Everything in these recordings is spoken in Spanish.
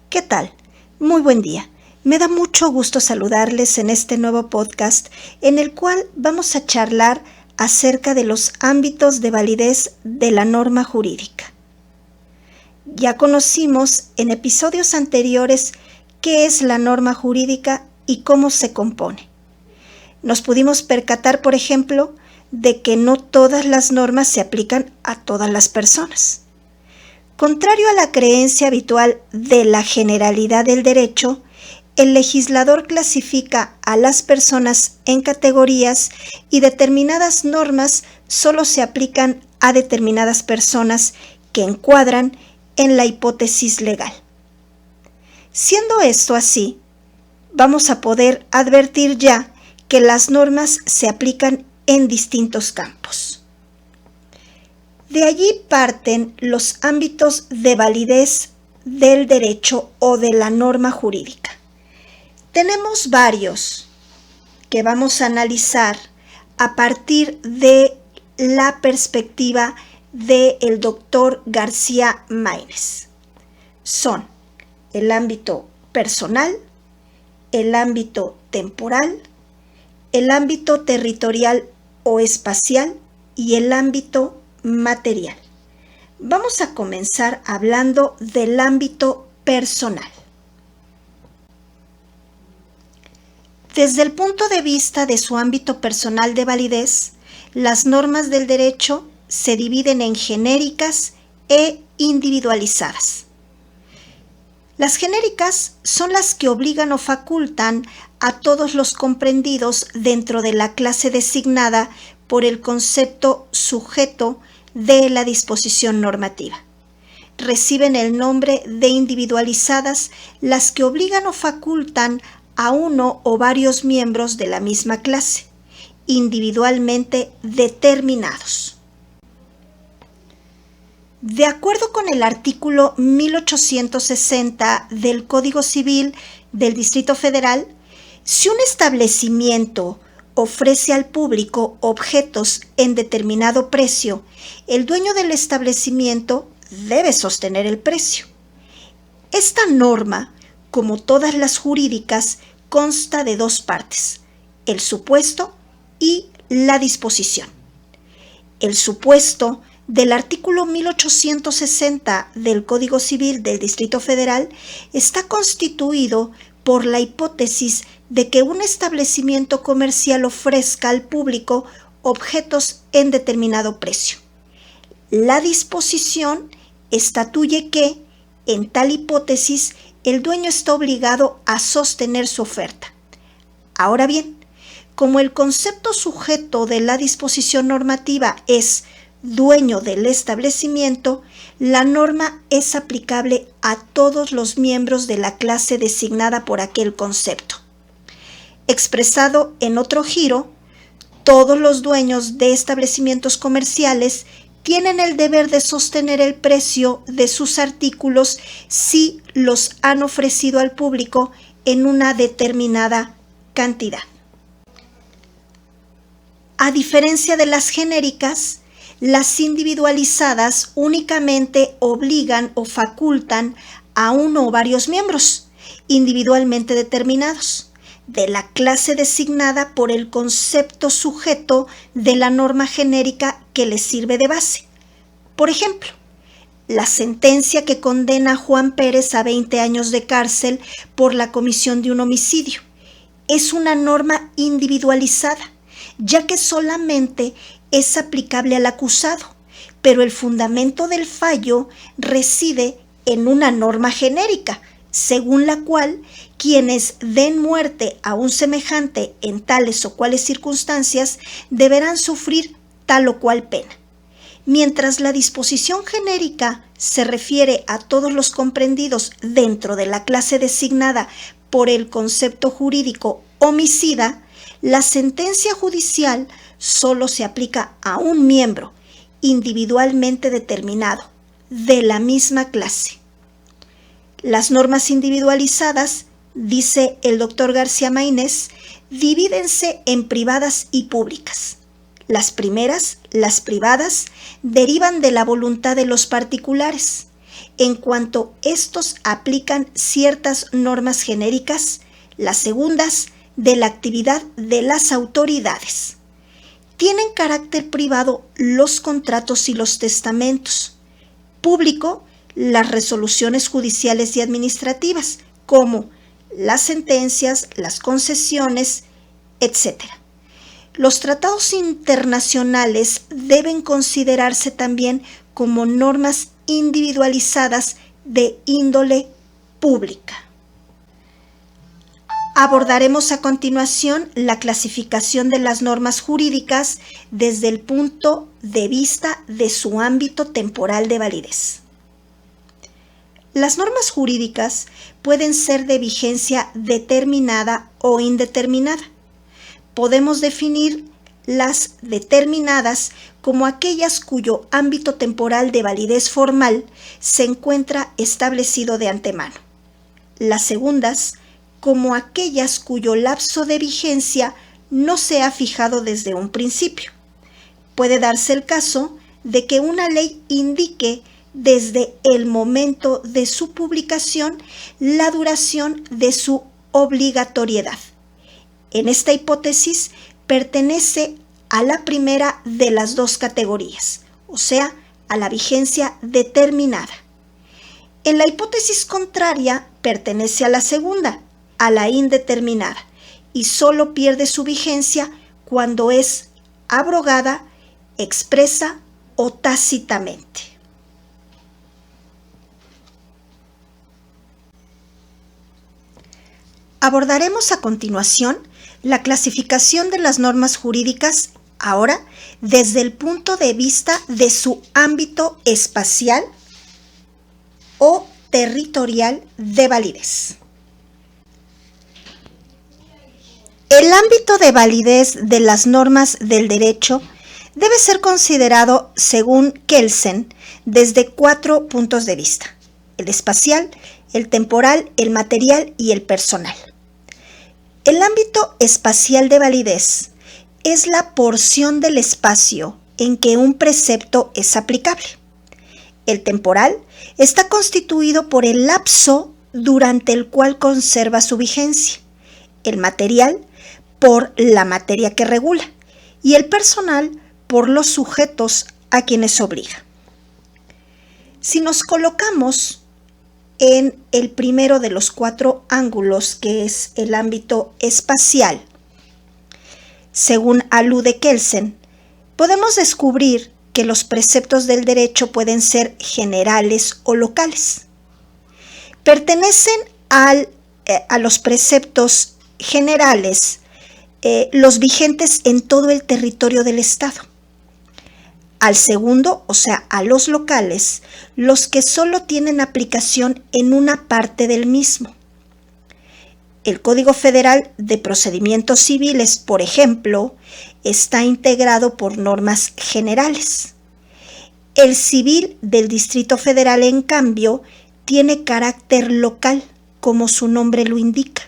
¿Qué tal? Muy buen día. Me da mucho gusto saludarles en este nuevo podcast en el cual vamos a charlar acerca de los ámbitos de validez de la norma jurídica. Ya conocimos en episodios anteriores qué es la norma jurídica y cómo se compone. Nos pudimos percatar, por ejemplo, de que no todas las normas se aplican a todas las personas. Contrario a la creencia habitual de la generalidad del derecho, el legislador clasifica a las personas en categorías y determinadas normas solo se aplican a determinadas personas que encuadran en la hipótesis legal. Siendo esto así, vamos a poder advertir ya que las normas se aplican en distintos campos. De allí parten los ámbitos de validez del derecho o de la norma jurídica. Tenemos varios que vamos a analizar a partir de la perspectiva del doctor García Maínez. Son el ámbito personal, el ámbito temporal, el ámbito territorial o espacial y el ámbito material. Vamos a comenzar hablando del ámbito personal. Desde el punto de vista de su ámbito personal de validez, las normas del derecho se dividen en genéricas e individualizadas. Las genéricas son las que obligan o facultan a todos los comprendidos dentro de la clase designada por el concepto sujeto de la disposición normativa. Reciben el nombre de individualizadas las que obligan o facultan a uno o varios miembros de la misma clase, individualmente determinados. De acuerdo con el artículo 1860 del Código Civil del Distrito Federal, si un establecimiento ofrece al público objetos en determinado precio, el dueño del establecimiento debe sostener el precio. Esta norma, como todas las jurídicas, consta de dos partes, el supuesto y la disposición. El supuesto del artículo 1860 del Código Civil del Distrito Federal está constituido por la hipótesis de que un establecimiento comercial ofrezca al público objetos en determinado precio. La disposición estatuye que, en tal hipótesis, el dueño está obligado a sostener su oferta. Ahora bien, como el concepto sujeto de la disposición normativa es dueño del establecimiento, la norma es aplicable a todos los miembros de la clase designada por aquel concepto. Expresado en otro giro, todos los dueños de establecimientos comerciales tienen el deber de sostener el precio de sus artículos si los han ofrecido al público en una determinada cantidad. A diferencia de las genéricas, las individualizadas únicamente obligan o facultan a uno o varios miembros, individualmente determinados, de la clase designada por el concepto sujeto de la norma genérica que les sirve de base. Por ejemplo, la sentencia que condena a Juan Pérez a 20 años de cárcel por la comisión de un homicidio es una norma individualizada, ya que solamente es aplicable al acusado, pero el fundamento del fallo reside en una norma genérica, según la cual quienes den muerte a un semejante en tales o cuales circunstancias deberán sufrir tal o cual pena. Mientras la disposición genérica se refiere a todos los comprendidos dentro de la clase designada por el concepto jurídico homicida, la sentencia judicial solo se aplica a un miembro individualmente determinado de la misma clase. Las normas individualizadas, dice el doctor García Maínez, divídense en privadas y públicas. Las primeras, las privadas, derivan de la voluntad de los particulares. en cuanto estos aplican ciertas normas genéricas, las segundas de la actividad de las autoridades. Tienen carácter privado los contratos y los testamentos, público las resoluciones judiciales y administrativas, como las sentencias, las concesiones, etc. Los tratados internacionales deben considerarse también como normas individualizadas de índole pública. Abordaremos a continuación la clasificación de las normas jurídicas desde el punto de vista de su ámbito temporal de validez. Las normas jurídicas pueden ser de vigencia determinada o indeterminada. Podemos definir las determinadas como aquellas cuyo ámbito temporal de validez formal se encuentra establecido de antemano. Las segundas como aquellas cuyo lapso de vigencia no se ha fijado desde un principio. Puede darse el caso de que una ley indique desde el momento de su publicación la duración de su obligatoriedad. En esta hipótesis pertenece a la primera de las dos categorías, o sea, a la vigencia determinada. En la hipótesis contraria pertenece a la segunda, a la indeterminada, y solo pierde su vigencia cuando es abrogada, expresa o tácitamente. Abordaremos a continuación la clasificación de las normas jurídicas ahora desde el punto de vista de su ámbito espacial o territorial de validez. El ámbito de validez de las normas del derecho debe ser considerado, según Kelsen, desde 4 puntos de vista: el espacial, el temporal, el material y el personal. El ámbito espacial de validez es la porción del espacio en que un precepto es aplicable. El temporal está constituido por el lapso durante el cual conserva su vigencia, el material por la materia que regula y el personal por los sujetos a quienes obliga. Si nos colocamos en el primero de los 4 ángulos, que es el ámbito espacial, según alude Kelsen, podemos descubrir que los preceptos del derecho pueden ser generales o locales. Pertenecen a los preceptos generales los vigentes en todo el territorio del Estado. Al segundo, o sea, a los locales, los que solo tienen aplicación en una parte del mismo. El Código Federal de Procedimientos Civiles, por ejemplo, está integrado por normas generales. El civil del Distrito Federal, en cambio, tiene carácter local, como su nombre lo indica.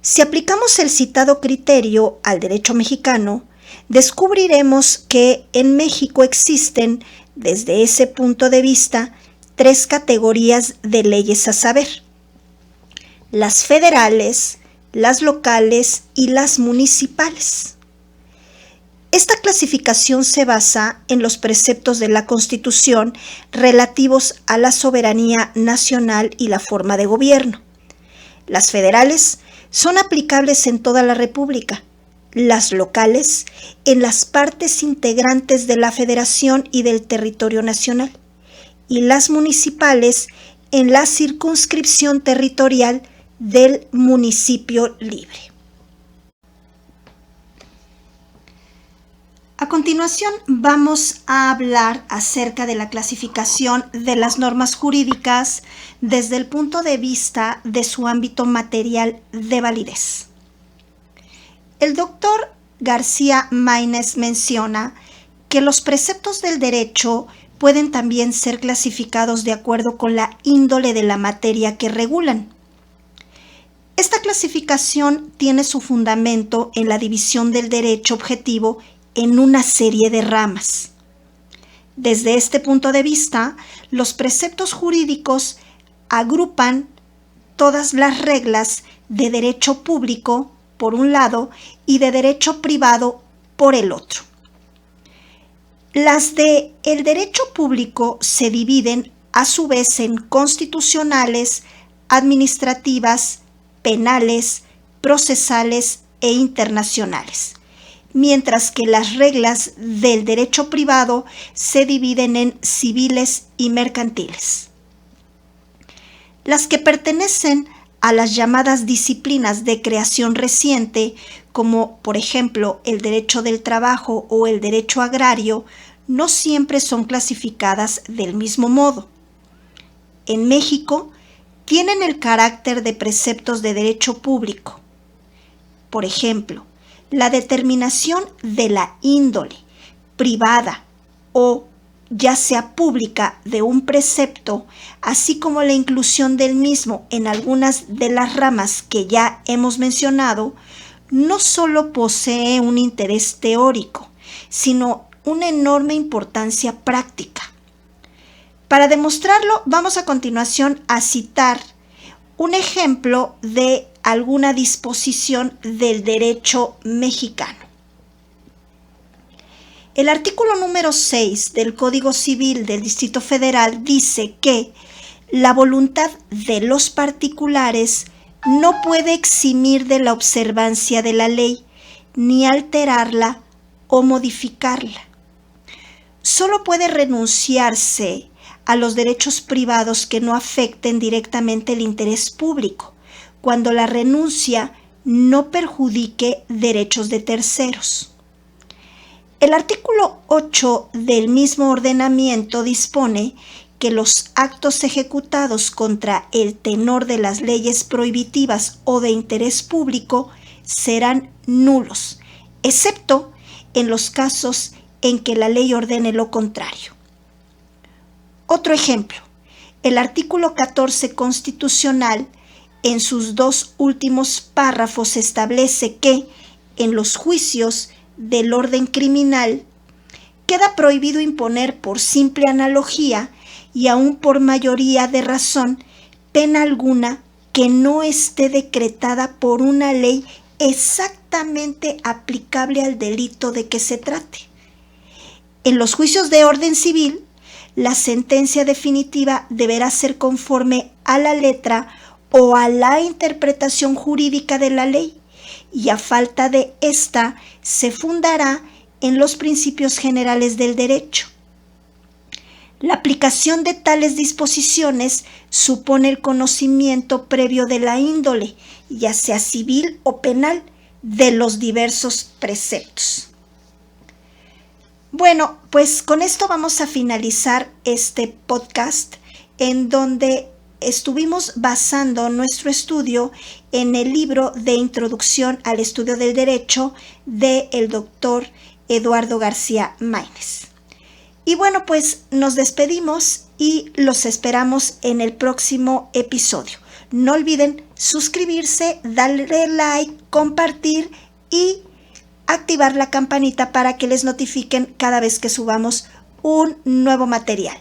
Si aplicamos el citado criterio al derecho mexicano, descubriremos que en México existen, desde ese punto de vista, 3 categorías de leyes a saber: las federales, las locales y las municipales. Esta clasificación se basa en los preceptos de la Constitución relativos a la soberanía nacional y la forma de gobierno. Las federales son aplicables en toda la República, las locales en las partes integrantes de la Federación y del territorio nacional, y las municipales en la circunscripción territorial del municipio libre. A continuación vamos a hablar acerca de la clasificación de las normas jurídicas desde el punto de vista de su ámbito material de validez. El doctor García Maínez menciona que los preceptos del derecho pueden también ser clasificados de acuerdo con la índole de la materia que regulan. Esta clasificación tiene su fundamento en la división del derecho objetivo en una serie de ramas. Desde este punto de vista, los preceptos jurídicos agrupan todas las reglas de derecho público por un lado y de derecho privado por el otro. Las de el derecho público se dividen a su vez en constitucionales, administrativas, penales, procesales e internacionales, mientras que las reglas del derecho privado se dividen en civiles y mercantiles. Las que pertenecen a las llamadas disciplinas de creación reciente, como por ejemplo el derecho del trabajo o el derecho agrario, no siempre son clasificadas del mismo modo. En México, tienen el carácter de preceptos de derecho público. Por ejemplo, la determinación de la índole privada o ya sea pública de un precepto, así como la inclusión del mismo en algunas de las ramas que ya hemos mencionado, no solo posee un interés teórico, sino una enorme importancia práctica. Para demostrarlo, vamos a continuación a citar un ejemplo de alguna disposición del derecho mexicano. El artículo número 6 del Código Civil del Distrito Federal dice que la voluntad de los particulares no puede eximir de la observancia de la ley, ni alterarla o modificarla. Solo puede renunciarse a los derechos privados que no afecten directamente el interés público, cuando la renuncia no perjudique derechos de terceros. El artículo 8 del mismo ordenamiento dispone que los actos ejecutados contra el tenor de las leyes prohibitivas o de interés público serán nulos, excepto en los casos en que la ley ordene lo contrario. Otro ejemplo, el artículo 14 constitucional, en sus dos últimos párrafos, establece que en los juicios del orden criminal queda prohibido imponer por simple analogía y aún por mayoría de razón pena alguna que no esté decretada por una ley exactamente aplicable al delito de que se trate. En los juicios de orden civil, la sentencia definitiva deberá ser conforme a la letra o a la interpretación jurídica de la ley, y a falta de esta se fundará en los principios generales del derecho. La aplicación de tales disposiciones supone el conocimiento previo de la índole, ya sea civil o penal, de los diversos preceptos. Bueno, pues con esto vamos a finalizar este podcast en donde estuvimos basando nuestro estudio en el libro de Introducción al Estudio del Derecho del doctor Eduardo García Maínez. Y bueno, pues nos despedimos y los esperamos en el próximo episodio. No olviden suscribirse, darle like, compartir y activar la campanita para que les notifiquen cada vez que subamos un nuevo material.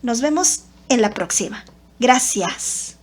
Nos vemos en la próxima. Gracias.